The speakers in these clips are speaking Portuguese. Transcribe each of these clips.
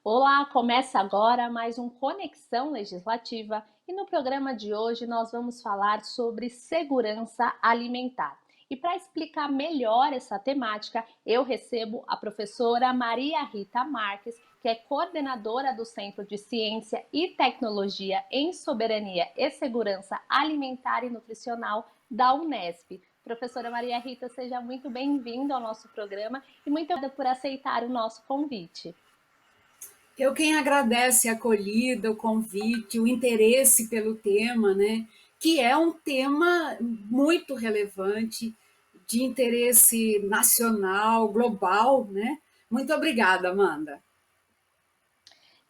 Olá, começa agora mais um Conexão Legislativa e no programa de hoje nós vamos falar sobre segurança alimentar. E para explicar melhor essa temática, eu recebo a professora Maria Rita Marques, que é coordenadora do Centro de Ciência e Tecnologia em Soberania e Segurança Alimentar e Nutricional da Unesp. Professora Maria Rita, seja muito bem-vinda ao nosso programa e muito obrigada por aceitar o nosso convite. Eu quem agradece a acolhida, o convite, o interesse pelo tema, né? Que é um tema muito relevante, de interesse nacional, global, né? Muito obrigada, Amanda.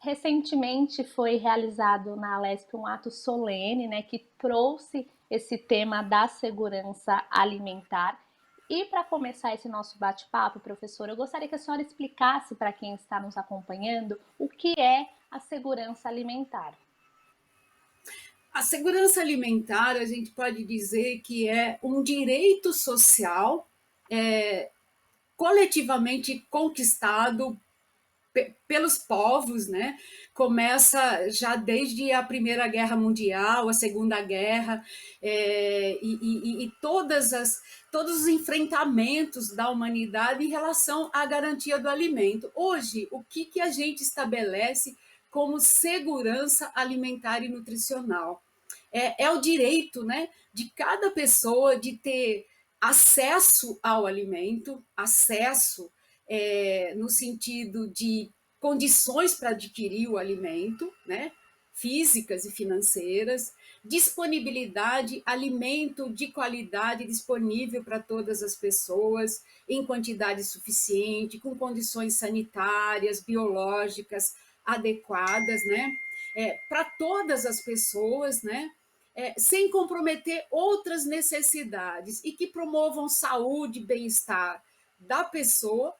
Recentemente foi realizado na Alesp um ato solene, né, que trouxe esse tema da segurança alimentar. E para começar esse nosso bate-papo, professora, eu gostaria que a senhora explicasse para quem está nos acompanhando o que é a segurança alimentar. A segurança alimentar, a gente pode dizer que é um direito social coletivamente conquistado pelos povos, né? Começa já desde a Primeira Guerra Mundial, a Segunda Guerra, todos os enfrentamentos da humanidade em relação à garantia do alimento. Hoje, o que a gente estabelece como segurança alimentar e nutricional? É o direito, né, de cada pessoa de ter acesso ao alimento, acesso no sentido de condições para adquirir o alimento, né? Físicas e financeiras, disponibilidade, alimento de qualidade disponível para todas as pessoas, em quantidade suficiente, com condições sanitárias, biológicas adequadas, né? Para todas as pessoas, né? Sem comprometer outras necessidades e que promovam saúde e bem-estar da pessoa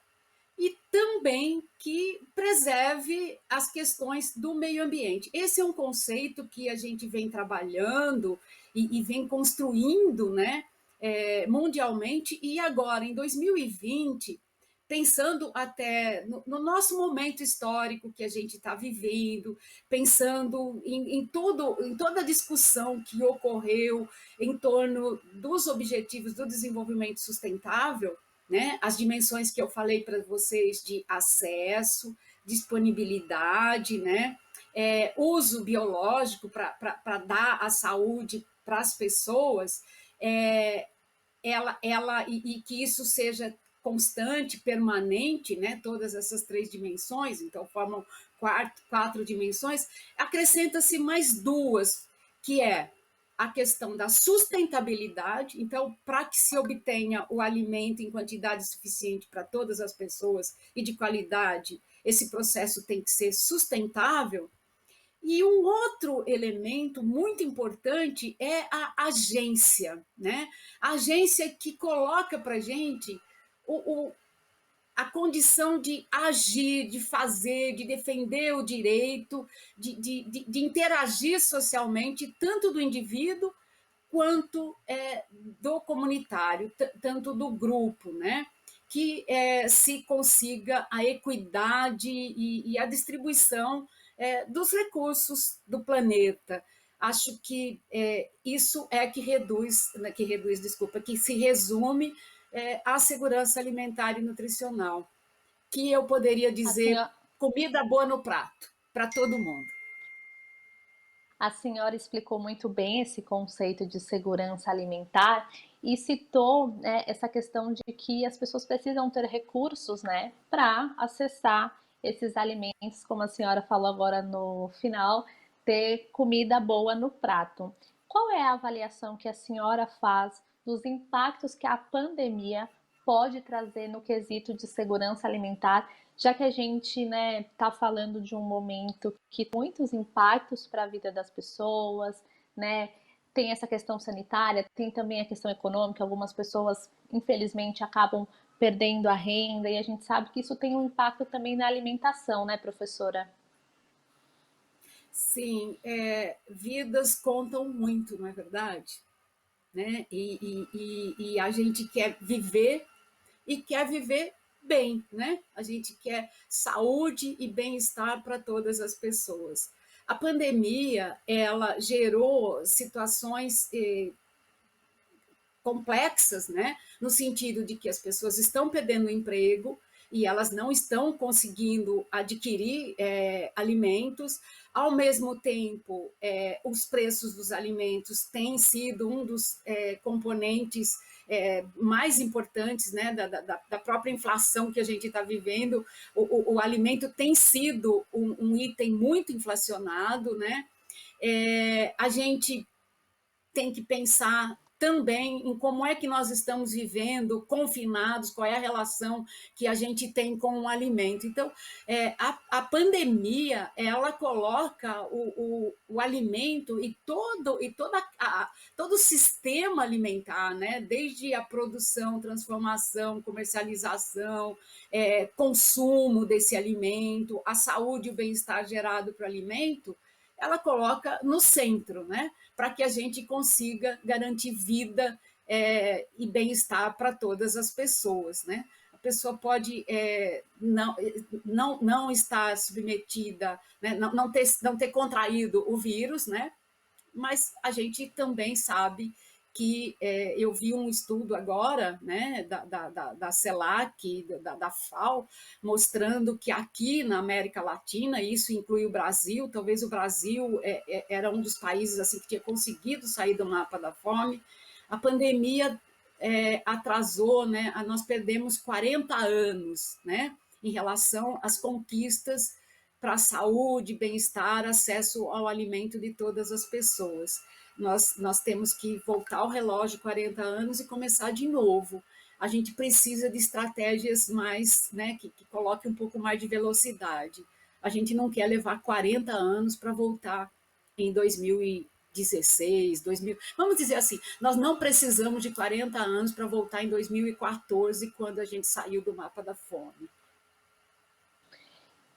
e também que preserve as questões do meio ambiente. Esse é um conceito que a gente vem trabalhando e vem construindo, né, mundialmente, e agora, em 2020, pensando até no nosso momento histórico que a gente está vivendo, pensando em toda a discussão que ocorreu em torno dos objetivos do desenvolvimento sustentável, né? As dimensões que eu falei para vocês de acesso, disponibilidade, né? Uso biológico para dar a saúde para as pessoas, e que isso seja constante, permanente, né? Todas essas três dimensões, então formam quatro dimensões, acrescenta-se mais duas, que é a questão da sustentabilidade. Então, para que se obtenha o alimento em quantidade suficiente para todas as pessoas e de qualidade, esse processo tem que ser sustentável. E um outro elemento muito importante é a agência, né? A agência que coloca para a gente a condição de agir, de fazer, de defender o direito, de interagir socialmente, tanto do indivíduo quanto do comunitário, tanto do grupo, né? Que se consiga a equidade e a distribuição dos recursos do planeta. Acho que isso é desculpa, que se resume à segurança alimentar e nutricional, que eu poderia A dizer senhora, comida boa no prato, para todo mundo. A senhora explicou muito bem esse conceito de segurança alimentar e citou, né, essa questão de que as pessoas precisam ter recursos, né, para acessar esses alimentos, como a senhora falou agora no final, ter comida boa no prato. Qual é a avaliação que a senhora faz dos impactos que a pandemia pode trazer no quesito de segurança alimentar, já que a gente, né, está falando de um momento que tem muitos impactos para a vida das pessoas, né? Tem essa questão sanitária, tem também a questão econômica. Algumas pessoas, infelizmente, acabam perdendo a renda e a gente sabe que isso tem um impacto também na alimentação, né, professora? Sim, vidas contam muito, não é verdade? Né? E a gente quer viver e quer viver bem, né? A gente quer saúde e bem-estar para todas as pessoas. A pandemia, ela gerou situações complexas, né? No sentido de que as pessoas estão perdendo o emprego e elas não estão conseguindo adquirir alimentos. Ao mesmo tempo, os preços dos alimentos têm sido um dos componentes mais importantes, né, da própria inflação que a gente está vivendo. O alimento tem sido um item muito inflacionado, né? A gente tem que pensar também em como é que nós estamos vivendo confinados, qual é a relação que a gente tem com o alimento. Então, a pandemia, ela coloca o alimento e todo o sistema alimentar, né? Desde a produção, transformação, comercialização, consumo desse alimento, a saúde e o bem-estar gerado para o alimento, ela coloca no centro, né? Para que a gente consiga garantir vida e bem-estar para todas as pessoas, né? A pessoa pode não estar submetida, né? Não ter contraído o vírus, né? Mas a gente também sabe que eu vi um estudo agora, né, da CELAC, da FAO, mostrando que aqui na América Latina, isso inclui o Brasil, talvez o Brasil era um dos países assim que tinha conseguido sair do mapa da fome. A pandemia atrasou, né, nós perdemos 40 anos, né, em relação às conquistas para a saúde, bem-estar, acesso ao alimento de todas as pessoas. Nós temos que voltar o relógio 40 anos e começar de novo. A gente precisa de estratégias mais, né, que coloquem um pouco mais de velocidade. A gente não quer levar 40 anos para voltar em 2016, 2000. Vamos dizer assim, nós não precisamos de 40 anos para voltar em 2014, quando a gente saiu do mapa da fome.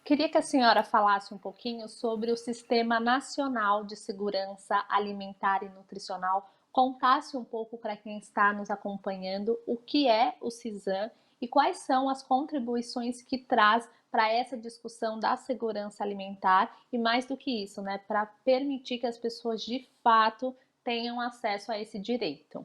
Queria que a senhora falasse um pouquinho sobre o Sistema Nacional de Segurança Alimentar e Nutricional, contasse um pouco para quem está nos acompanhando o que é o CISAM e quais são as contribuições que traz para essa discussão da segurança alimentar e, mais do que isso, né, para permitir que as pessoas de fato tenham acesso a esse direito.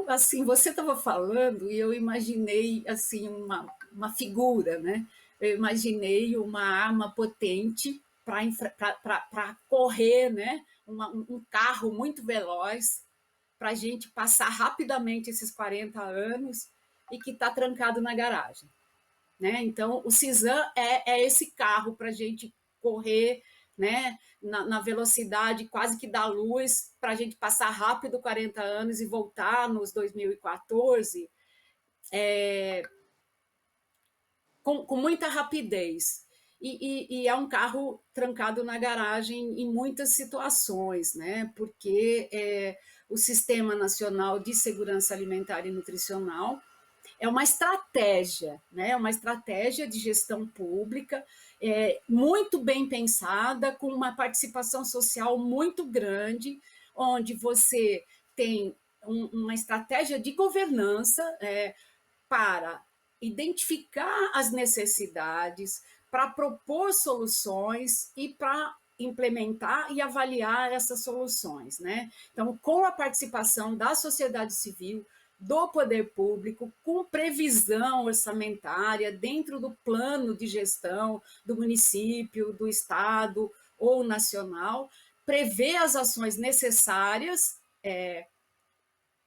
Assim, você estava falando e eu imaginei assim uma figura, né? Eu imaginei uma arma potente para correr, né? Um carro muito veloz para a gente passar rapidamente esses 40 anos e que está trancado na garagem, né? Então, o CISAM é esse carro para a gente correr, né, na velocidade quase que da luz, para a gente passar rápido 40 anos e voltar nos 2014 com muita rapidez. E é um carro trancado na garagem em muitas situações, né? Porque o Sistema Nacional de Segurança Alimentar e Nutricional é uma estratégia, né? Uma estratégia de gestão pública muito bem pensada, com uma participação social muito grande, onde você tem uma estratégia de governança para identificar as necessidades, para propor soluções e para implementar e avaliar essas soluções, né? Então, com a participação da sociedade civil, do poder público, com previsão orçamentária dentro do plano de gestão do município, do estado ou nacional, prever as ações necessárias,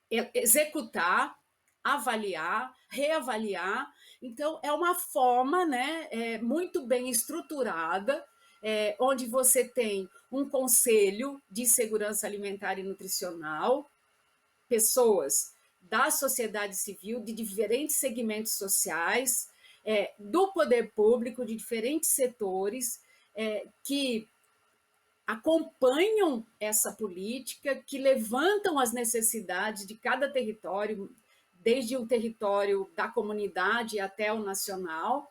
executar, avaliar, reavaliar. Então, é uma forma, né, muito bem estruturada, onde você tem um conselho de segurança alimentar e nutricional, pessoas da sociedade civil, de diferentes segmentos sociais, do poder público, de diferentes setores, que acompanham essa política, que levantam as necessidades de cada território, desde o território da comunidade até o nacional.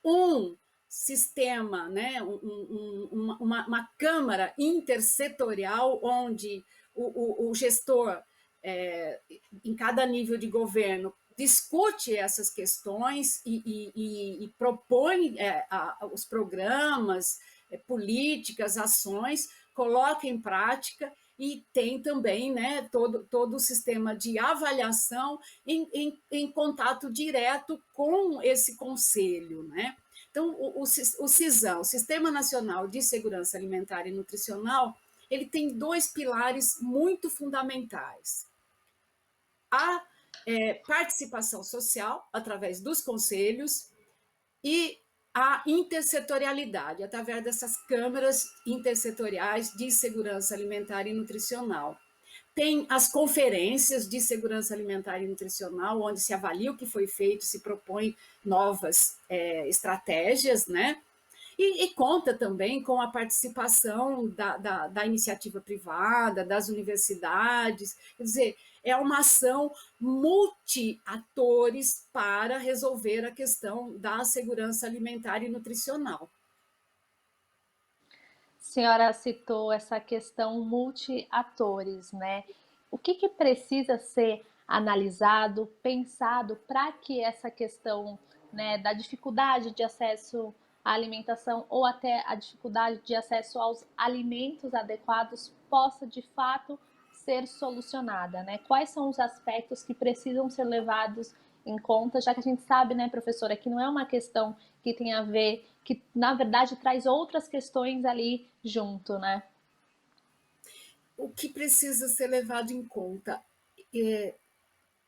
Um sistema, né, uma câmara intersetorial, onde o gestor em cada nível de governo, discute essas questões e propõe os programas, políticas, ações, coloca em prática e tem também, né, todo o sistema de avaliação em contato direto com esse conselho, né? Então, o CISAM, o Sistema Nacional de Segurança Alimentar e Nutricional, ele tem dois pilares muito fundamentais. A participação social, através dos conselhos, e a intersetorialidade, através dessas câmaras intersetoriais de segurança alimentar e nutricional. Tem as conferências de segurança alimentar e nutricional, onde se avalia o que foi feito, se propõe novas estratégias, né? E conta também com a participação da iniciativa privada, das universidades. Quer dizer, é uma ação multi-atores para resolver a questão da segurança alimentar e nutricional. A senhora citou essa questão multi-atores, né? O que precisa ser analisado, pensado para que essa questão, né, da dificuldade de acesso à alimentação ou até a dificuldade de acesso aos alimentos adequados possa de fato ser solucionada, né? Quais são os aspectos que precisam ser levados em conta, já que a gente sabe, né, professora, que não é uma questão que tem a ver, que na verdade traz outras questões ali junto, né? O que precisa ser levado em conta?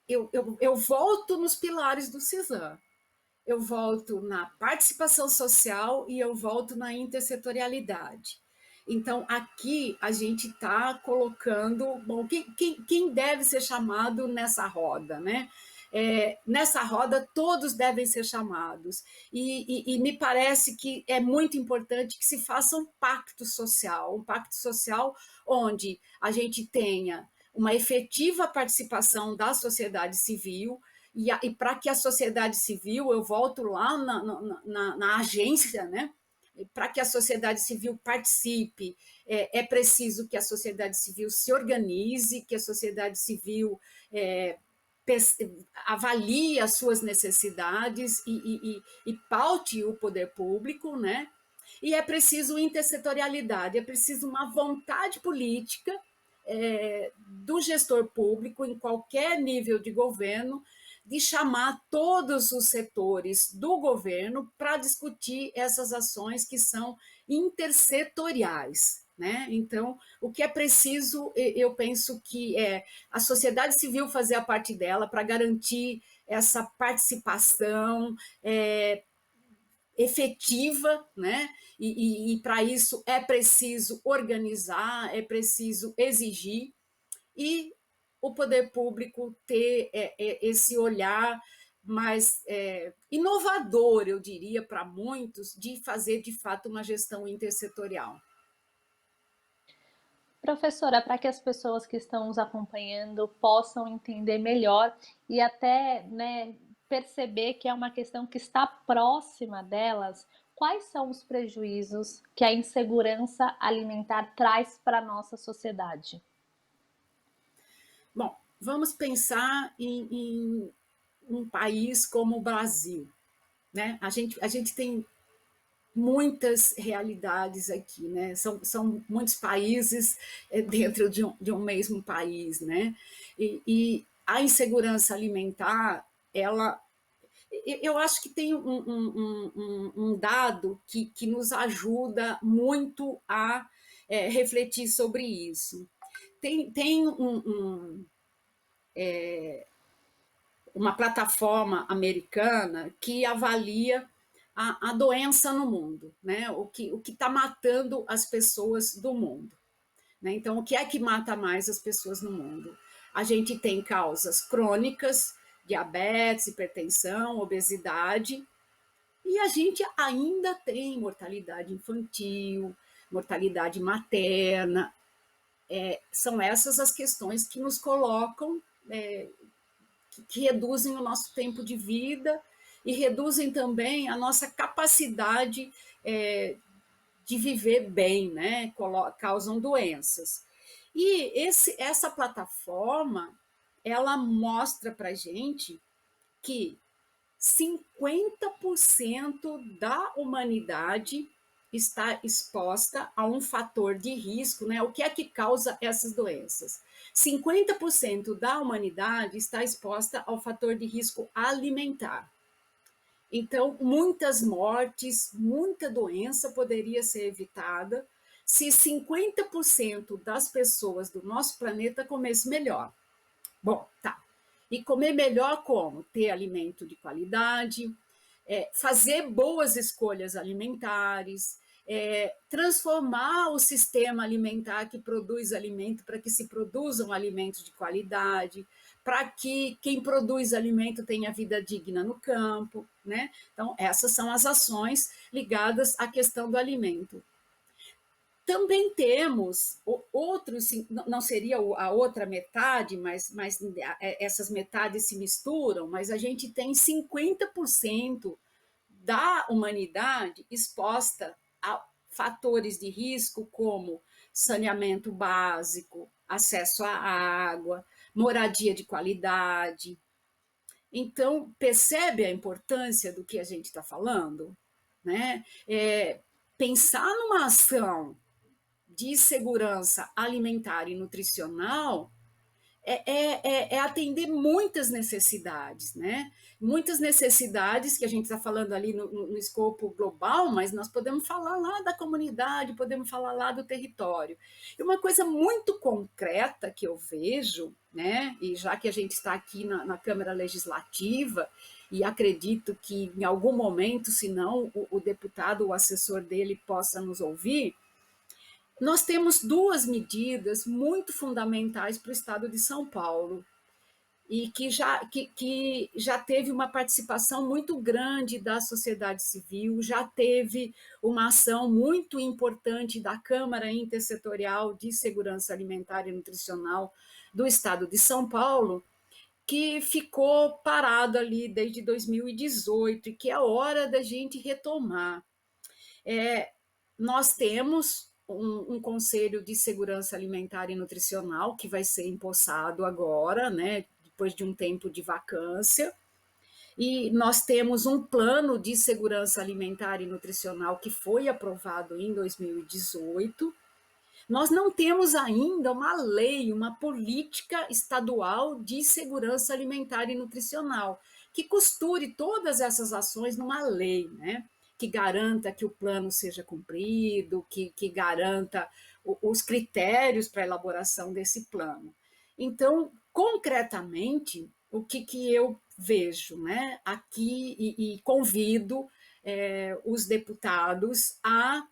Eu volto nos pilares do CISAM. Eu volto na participação social e eu volto na intersetorialidade. Então, aqui a gente está colocando, bom, quem deve ser chamado nessa roda, né? Nessa roda, todos devem ser chamados. E me parece que é muito importante que se faça um pacto social onde a gente tenha uma efetiva participação da sociedade civil, e para que a sociedade civil, eu volto lá na agência, né? Para que a sociedade civil participe, é preciso que a sociedade civil se organize, que a sociedade civil avalie as suas necessidades e paute o poder público, né? E é preciso intersetorialidade, é preciso uma vontade política do gestor público, em qualquer nível de governo, de chamar todos os setores do governo para discutir essas ações que são intersetoriais. Né? Então, o que é preciso, eu penso que é a sociedade civil fazer a parte dela para garantir essa participação efetiva, né? E para isso é preciso organizar, é preciso exigir, e o poder público ter esse olhar mais inovador, eu diria, para muitos, de fazer de fato uma gestão intersetorial. Professora, para que as pessoas que estão nos acompanhando possam entender melhor e até, né, perceber que é uma questão que está próxima delas, quais são os prejuízos que a insegurança alimentar traz para a nossa sociedade? Bom, vamos pensar em um país como o Brasil. Né? A gente tem muitas realidades aqui, né? São muitos países dentro de um mesmo país, né? E a insegurança alimentar, eu acho que tem um dado que nos ajuda muito a refletir sobre isso. Tem uma plataforma americana que avalia a doença no mundo, né? O que está matando as pessoas do mundo. Né? Então, o que é que mata mais as pessoas no mundo? A gente tem causas crônicas, diabetes, hipertensão, obesidade, e a gente ainda tem mortalidade infantil, mortalidade materna. São essas as questões que nos colocam, que reduzem o nosso tempo de vida e reduzem também a nossa capacidade de viver bem, né? Causam doenças. E essa plataforma, ela mostra para gente que 50% da humanidade está exposta a um fator de risco, né? O que é que causa essas doenças? 50% da humanidade está exposta ao fator de risco alimentar. Então, muitas mortes, muita doença poderia ser evitada se 50% das pessoas do nosso planeta comessem melhor. Bom, tá. E comer melhor como? Ter alimento de qualidade, fazer boas escolhas alimentares, transformar o sistema alimentar que produz alimento para que se produzam alimentos de qualidade, para que quem produz alimento tenha vida digna no campo, né? Então, essas são as ações ligadas à questão do alimento. Também temos outros, não seria a outra metade, mas essas metades se misturam, mas a gente tem 50% da humanidade exposta a fatores de risco como saneamento básico, acesso à água, moradia de qualidade. Então, percebe a importância do que a gente está falando? Né? Pensar numa ação de segurança alimentar e nutricional é atender muitas necessidades, né? Muitas necessidades que a gente está falando ali no escopo global, mas nós podemos falar lá da comunidade, podemos falar lá do território. E uma coisa muito concreta que eu vejo, né? E já que a gente está aqui na Câmara Legislativa, e acredito que em algum momento, se não o deputado, o assessor dele possa nos ouvir, nós temos duas medidas muito fundamentais para o estado de São Paulo e que já teve uma participação muito grande da sociedade civil, já teve uma ação muito importante da Câmara Intersetorial de Segurança Alimentar e Nutricional do estado de São Paulo, que ficou parado ali desde 2018 e que é hora da gente retomar. Nós temos um Conselho de Segurança Alimentar e Nutricional que vai ser empossado agora, né, depois de um tempo de vacância, e nós temos um plano de segurança alimentar e nutricional que foi aprovado em 2018. Nós não temos ainda uma lei, uma política estadual de segurança alimentar e nutricional que costure todas essas ações numa lei, né? Que garanta que o plano seja cumprido, que garanta os critérios para a elaboração desse plano. Então, concretamente, o que eu vejo, né, aqui e convido os deputados a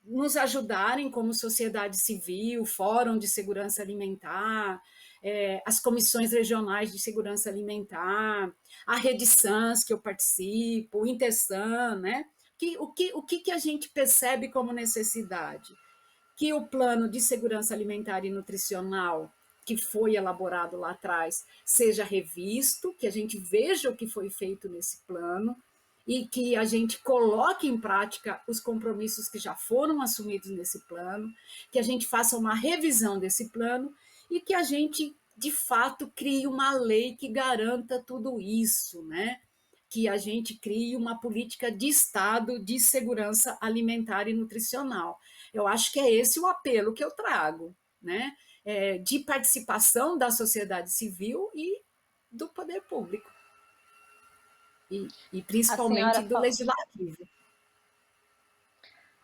nos ajudarem como sociedade civil, Fórum de Segurança Alimentar, as comissões regionais de segurança alimentar, a Rede SANS, que eu participo, o Intersan, né? O que a gente percebe como necessidade? Que o plano de segurança alimentar e nutricional que foi elaborado lá atrás seja revisto, que a gente veja o que foi feito nesse plano, e que a gente coloque em prática os compromissos que já foram assumidos nesse plano, que a gente faça uma revisão desse plano e que a gente, de fato, crie uma lei que garanta tudo isso, né? Que a gente crie uma política de Estado de segurança alimentar e nutricional. Eu acho que é esse o apelo que eu trago, né? De participação da sociedade civil e do poder público e A principalmente senhora, do legislativo.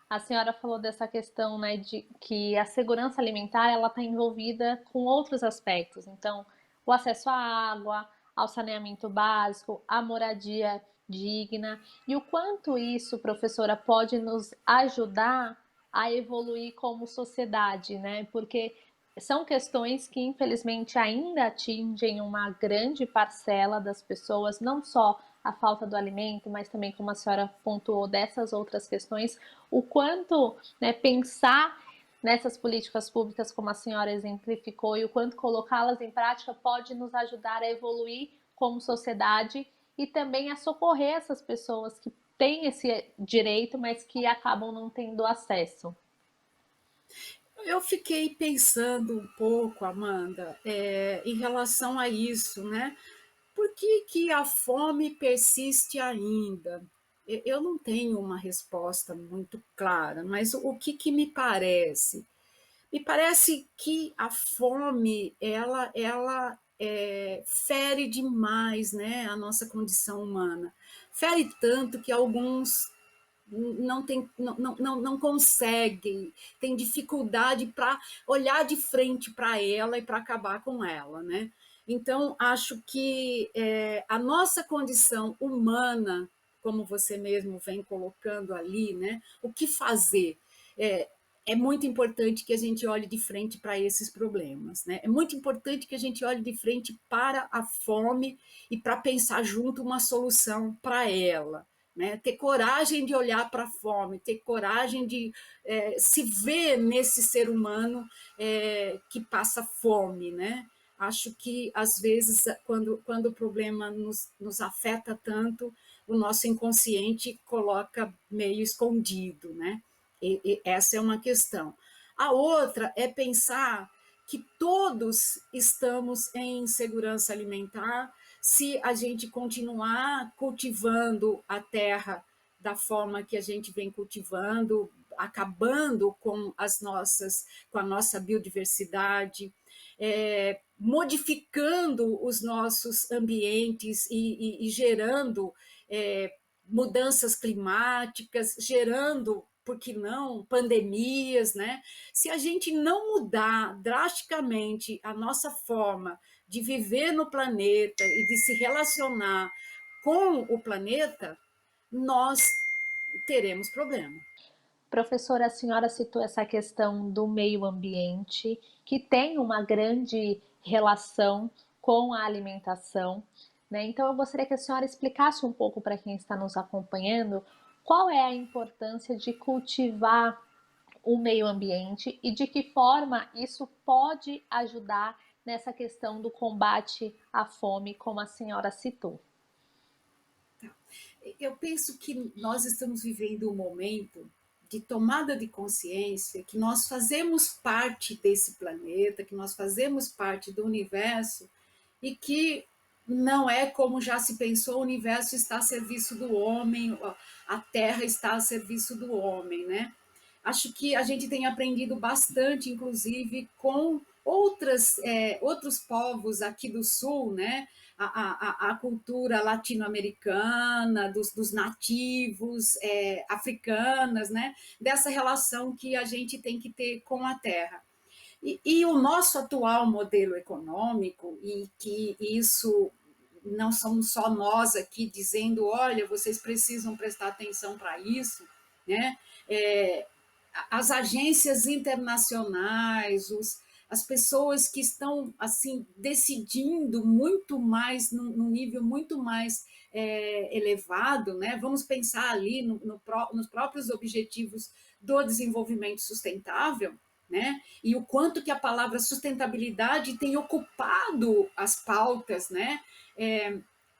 a senhora falou dessa questão, né, de que a segurança alimentar ela está envolvida com outros aspectos. Então, o acesso à água, ao saneamento básico, à moradia digna e o quanto isso, professora, pode nos ajudar a evoluir como sociedade, né? Porque são questões que infelizmente ainda atingem uma grande parcela das pessoas, não só a falta do alimento, mas também, como a senhora pontuou, dessas outras questões, o quanto, né, pensar nessas políticas públicas, como a senhora exemplificou, e o quanto colocá-las em prática pode nos ajudar a evoluir como sociedade e também a socorrer essas pessoas que têm esse direito, mas que acabam não tendo acesso. Eu fiquei pensando um pouco, Amanda, em relação a isso, né? Por que que a fome persiste ainda? Eu não tenho uma resposta muito clara, mas o que que me parece? Me parece que a fome, ela fere demais, né, a nossa condição humana. Fere tanto que alguns não conseguem, têm dificuldade para olhar de frente para ela e para acabar com ela, né? Então, acho que a nossa condição humana, como você mesmo vem colocando ali, né? O que fazer? É, é muito importante que a gente olhe de frente para esses problemas, né? É muito importante que a gente olhe de frente para a fome e para pensar junto uma solução para ela. Né? Ter coragem de olhar para a fome, ter coragem de se ver nesse ser humano que passa fome. Né? Acho que, às vezes, quando o problema nos afeta tanto, o nosso inconsciente coloca meio escondido. Né? E essa é uma questão. A outra é pensar que todos estamos em insegurança alimentar se a gente continuar cultivando a terra da forma que a gente vem cultivando, acabando com a nossa biodiversidade, modificando os nossos ambientes e gerando mudanças climáticas, gerando, por que não, pandemias, né? Se a gente não mudar drasticamente a nossa forma de viver no planeta e de se relacionar com o planeta, nós teremos problema. Professora, a senhora citou essa questão do meio ambiente, que tem uma grande relação com a alimentação, né? Então, eu gostaria que a senhora explicasse um pouco para quem está nos acompanhando qual é a importância de cultivar o meio ambiente e de que forma isso pode ajudar nessa questão do combate à fome, como a senhora citou. Eu penso que nós estamos vivendo um momento de tomada de consciência que nós fazemos parte desse planeta, que nós fazemos parte do universo e que não é como já se pensou, o universo está a serviço do homem, a Terra está a serviço do homem, né? Acho que a gente tem aprendido bastante, inclusive, com outros povos aqui do Sul, né? A cultura latino-americana, dos nativos africanas, né? Dessa relação que a gente tem que ter com a terra. E o nosso atual modelo econômico, e que isso não somos só nós aqui dizendo, olha, vocês precisam prestar atenção para isso, né? É, as agências internacionais, as pessoas que estão assim decidindo muito mais, num nível muito mais elevado, né? Vamos pensar ali nos próprios objetivos do desenvolvimento sustentável, né? E o quanto que a palavra sustentabilidade tem ocupado as pautas, né?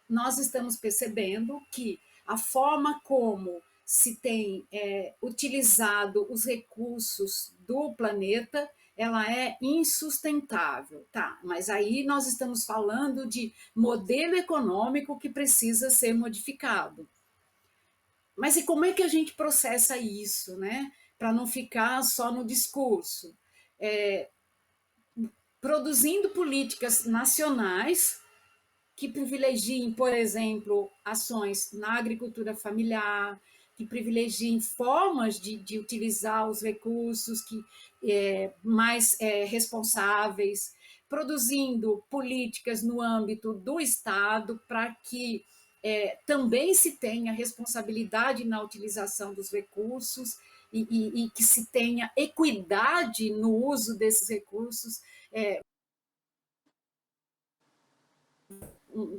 Nós estamos percebendo que a forma como se tem utilizado os recursos do planeta, ela é insustentável, tá? Mas aí nós estamos falando de modelo econômico que precisa ser modificado. Mas e como é que a gente processa isso, né? Para não ficar só no discurso. Produzindo políticas nacionais que privilegiem, por exemplo, ações na agricultura familiar, que privilegiem formas de utilizar os recursos mais responsáveis, produzindo políticas no âmbito do Estado para que também se tenha responsabilidade na utilização dos recursos e que se tenha equidade no uso desses recursos,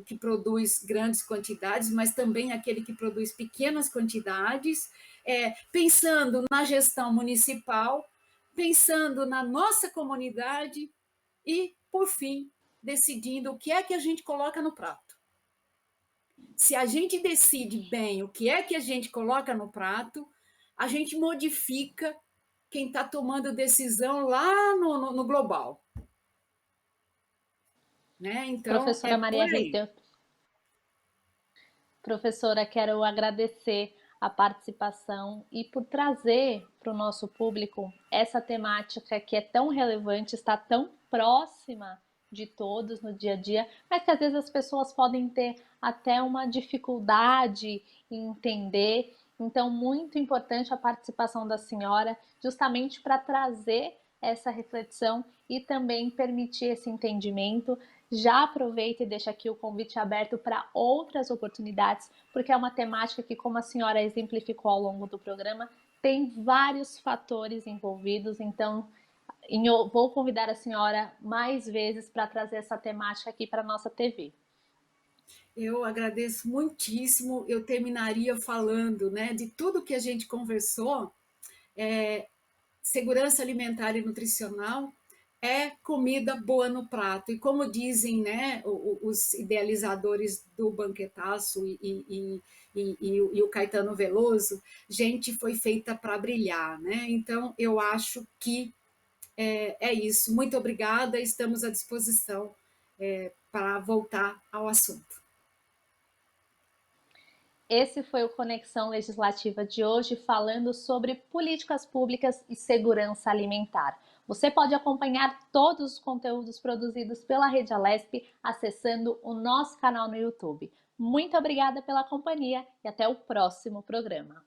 que produz grandes quantidades, mas também aquele que produz pequenas quantidades, pensando na gestão municipal, pensando na nossa comunidade e, por fim, decidindo o que é que a gente coloca no prato. Se a gente decide bem o que é que a gente coloca no prato, a gente modifica quem está tomando decisão lá no global. Né? Então, é Professora por Maria aí. Rita, professora, quero agradecer a participação e por trazer para o nosso público essa temática que é tão relevante, está tão próxima de todos no dia a dia, mas que às vezes as pessoas podem ter até uma dificuldade em entender. Então, muito importante a participação da senhora, justamente para trazer essa reflexão e também permitir esse entendimento. Já aproveita e deixa aqui o convite aberto para outras oportunidades, porque é uma temática que, como a senhora exemplificou ao longo do programa, tem vários fatores envolvidos. Então, vou convidar a senhora mais vezes para trazer essa temática aqui para a nossa TV. Eu agradeço muitíssimo. Eu terminaria falando, né, de tudo que a gente conversou. Segurança alimentar e nutricional é comida boa no prato. E como dizem, né, os idealizadores do banquetaço e o Caetano Veloso, gente foi feita para brilhar, né? Então eu acho que é isso. Muito obrigada. Estamos à disposição para voltar ao assunto. Esse foi o Conexão Legislativa de hoje, falando sobre políticas públicas e segurança alimentar. Você pode acompanhar todos os conteúdos produzidos pela Rede Alesp acessando o nosso canal no YouTube. Muito obrigada pela companhia e até o próximo programa.